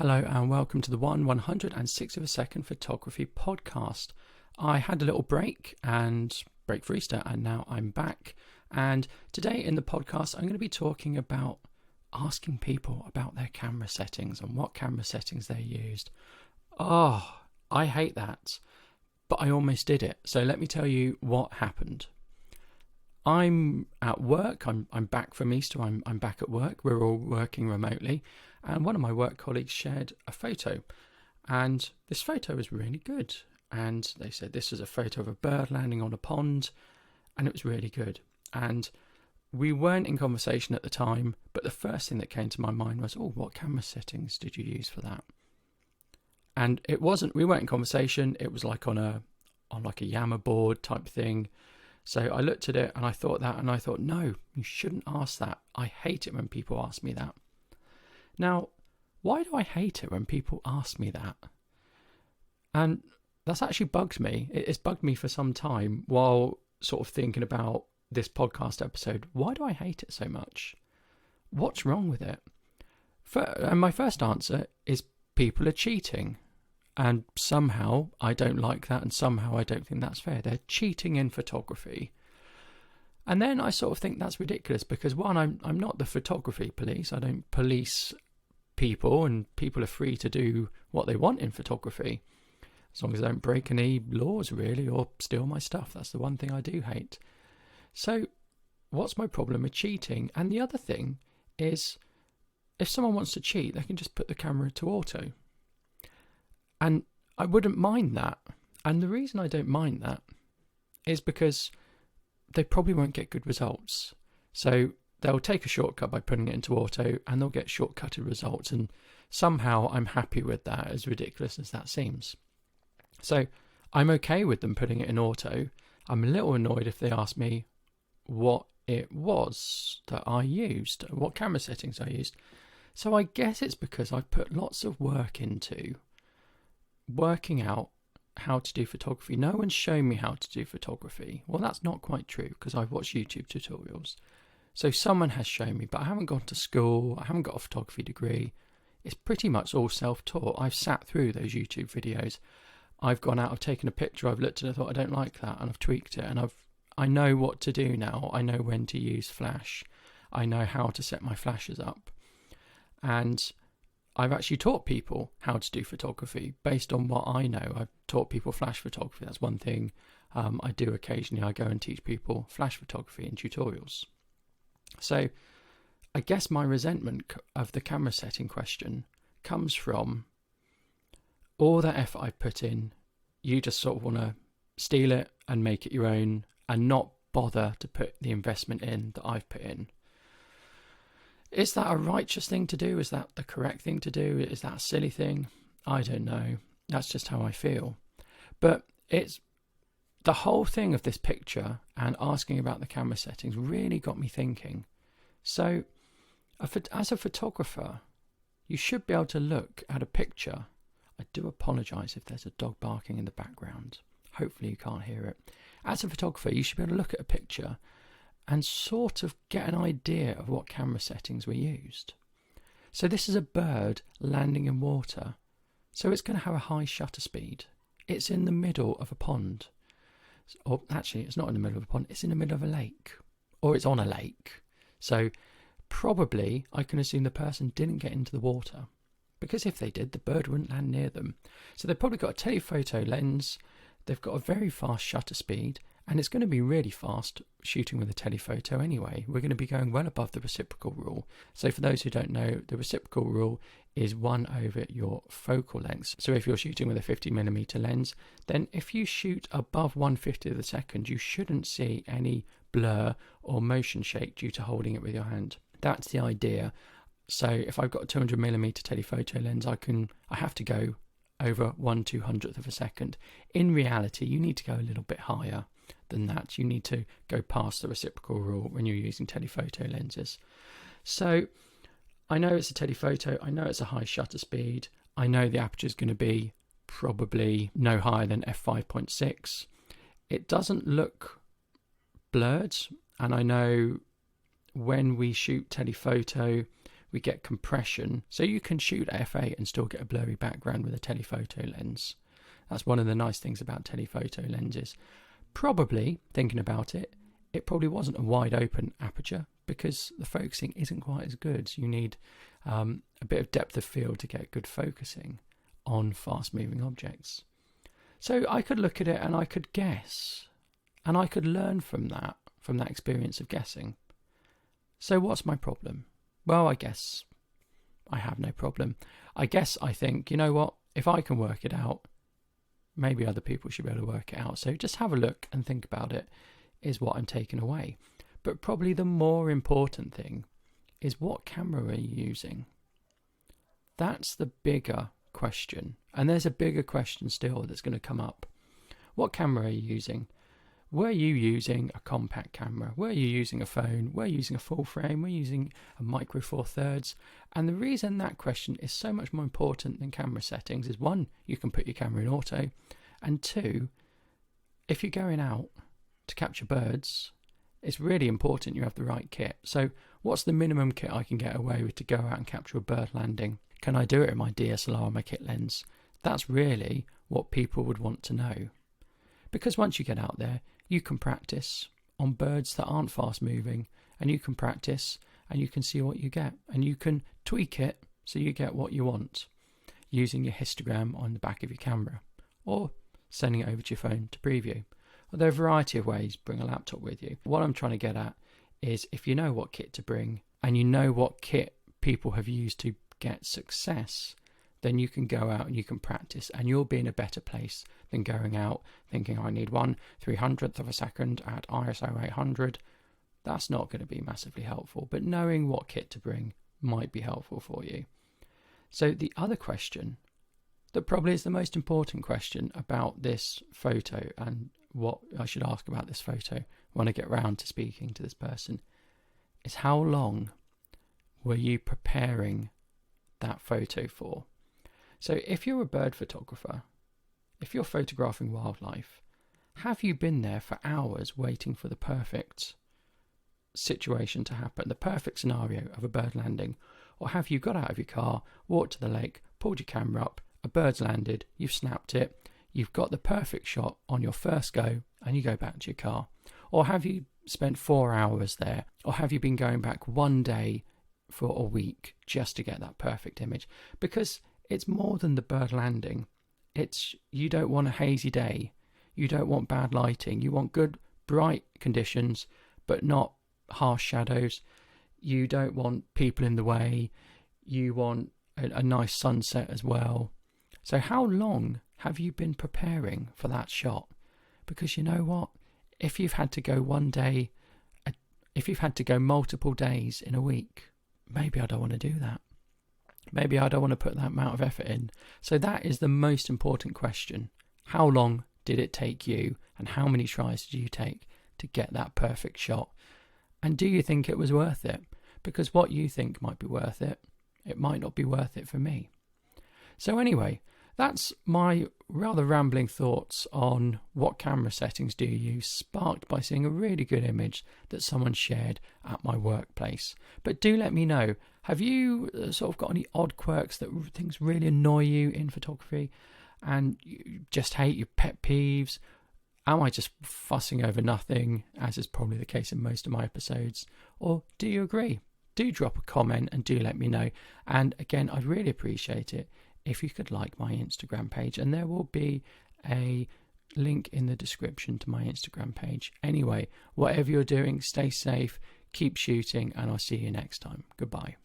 Hello and welcome to the 106th of a second photography podcast. I had a little break for Easter and now I'm back. And today in the podcast, I'm going to be talking about asking people about their camera settings and what camera settings they used. Oh, I hate that, but I almost did it. So let me tell you what happened. I'm at work. I'm back from Easter. I'm back at work. We're all working remotely. And one of my work colleagues shared a photo. And this photo was really good. And they said this was a photo of a bird landing on a pond. And it was really good. And we weren't in conversation at the time. But the first thing that came to my mind was, oh, what camera settings did you use for that? And we weren't in conversation. It was like on a Yammer board type thing. So I looked at it and I thought, no, you shouldn't ask that. I hate it when people ask me that. Now, why do I hate it when people ask me that? And that's actually bugged me. It's bugged me for some time while sort of thinking about this podcast episode. Why do I hate it so much? What's wrong with it? And my first answer is people are cheating. And somehow I don't like that, and somehow I don't think that's fair. They're cheating in photography. And then I sort of think that's ridiculous because, one, I'm not the photography police. I don't police people, and people are free to do what they want in photography, as long as they don't break any laws, really, or steal my stuff. That's the one thing I do hate. So what's my problem with cheating? And the other thing is, if someone wants to cheat, they can just put the camera to auto. And I wouldn't mind that. And the reason I don't mind that is because they probably won't get good results. So they'll take a shortcut by putting it into auto and they'll get shortcutted results. And somehow I'm happy with that, as ridiculous as that seems. So I'm okay with them putting it in auto. I'm a little annoyed if they ask me what it was that I used, what camera settings I used. So I guess it's because I've put lots of work into working out how to do photography. No one's shown me how to do photography. Well, that's not quite true because I've watched YouTube tutorials. So someone has shown me, but I haven't gone to school. I haven't got a photography degree. It's pretty much all self-taught. I've sat through those YouTube videos. I've gone out, I've taken a picture, I've looked at it, I thought I don't like that, and I've tweaked it, and I know what to do now. I know when to use flash. I know how to set my flashes up. And I've actually taught people how to do photography based on what I know. I've taught people flash photography. That's one thing I do occasionally. I go and teach people flash photography in tutorials. So I guess my resentment of the camera setting question comes from all that effort I put in. You just sort of want to steal it and make it your own and not bother to put the investment in that I've put in. Is that a righteous thing to do? Is that the correct thing to do? Is that a silly thing? I don't know. That's just how I feel. But it's the whole thing of this picture and asking about the camera settings really got me thinking. So as a photographer, you should be able to look at a picture. I do apologise if there's a dog barking in the background. Hopefully you can't hear it. As a photographer, you should be able to look at a picture and sort of get an idea of what camera settings were used. So this is a bird landing in water. So it's going to have a high shutter speed. It's in the middle of a pond. Or actually, it's not in the middle of a pond. It's in the middle of a lake. Or it's on a lake. So probably I can assume the person didn't get into the water. Because if they did, the bird wouldn't land near them. So they've probably got a telephoto lens. They've got a very fast shutter speed. And it's going to be really fast shooting with a telephoto anyway. We're going to be going well above the reciprocal rule. So for those who don't know, the reciprocal rule is 1 over your focal length. So if you're shooting with a 50mm lens, then if you shoot above 1/50 of a second, you shouldn't see any blur or motion shake due to holding it with your hand. That's the idea. So if I've got a 200mm telephoto lens, I have to go over 1/200th of a second. In reality, you need to go a little bit higher than that. You need to go past the reciprocal rule when you're using telephoto lenses. So I know it's a telephoto, I know it's a high shutter speed, I know the aperture is going to be probably no higher than f5.6. It doesn't look blurred, and I know when we shoot telephoto, we get compression. So you can shoot at f8 and still get a blurry background with a telephoto lens. That's one of the nice things about telephoto lenses. Probably, thinking about it, it probably wasn't a wide open aperture because the focusing isn't quite as good. So you need a bit of depth of field to get good focusing on fast moving objects. So I could look at it and I could guess, and I could learn from that experience of guessing. So what's my problem? Well, I guess I have no problem. I think, you know what, if I can work it out, maybe other people should be able to work it out. So just have a look and think about it is what I'm taking away. But probably the more important thing is, what camera are you using? That's the bigger question. And there's a bigger question still that's going to come up. What camera are you using? Were you using a compact camera? Were you using a phone? Were you using a full frame? Were you using a micro four thirds? And the reason that question is so much more important than camera settings is, one, you can put your camera in auto, and two, if you're going out to capture birds, it's really important you have the right kit. So what's the minimum kit I can get away with to go out and capture a bird landing? Can I do it with my DSLR or my kit lens? That's really what people would want to know. Because once you get out there, you can practice on birds that aren't fast moving, and you can practice and you can see what you get, and you can tweak it so you get what you want using your histogram on the back of your camera, or sending it over to your phone to preview. Well, there are a variety of ways. Bring a laptop with you. What I'm trying to get at is, if you know what kit to bring and you know what kit people have used to get success, then you can go out and you can practice, and you'll be in a better place than going out thinking, I need 1/300th of a second at ISO 800. That's not going to be massively helpful, but knowing what kit to bring might be helpful for you. So the other question that probably is the most important question about this photo, and what I should ask about this photo when I get round to speaking to this person, is how long were you preparing that photo for? So if you're a bird photographer, if you're photographing wildlife, have you been there for hours waiting for the perfect situation to happen, the perfect scenario of a bird landing? Or have you got out of your car, walked to the lake, pulled your camera up, a bird's landed, you've snapped it, you've got the perfect shot on your first go, and you go back to your car? Or have you spent 4 hours there? Or have you been going back one day for a week just to get that perfect image? Because it's more than the bird landing. It's, you don't want a hazy day. You don't want bad lighting. You want good, bright conditions, but not harsh shadows. You don't want people in the way. You want a nice sunset as well. So how long have you been preparing for that shot? Because you know what? If you've had to go one day, if you've had to go multiple days in a week, maybe I don't want to do that. Maybe I don't want to put that amount of effort in. So that is the most important question. How long did it take you, and how many tries did you take to get that perfect shot? And do you think it was worth it? Because what you think might be worth it, it might not be worth it for me. So anyway, that's my rather rambling thoughts on what camera settings do you use, sparked by seeing a really good image that someone shared at my workplace. But do let me know, have you sort of got any odd quirks that things really annoy you in photography and you just hate, your pet peeves? Am I just fussing over nothing, as is probably the case in most of my episodes? Or do you agree? Do drop a comment and do let me know. And again, I'd really appreciate it if you could like my Instagram page, and there will be a link in the description to my Instagram page. Anyway, whatever you're doing, stay safe, keep shooting, and I'll see you next time. Goodbye.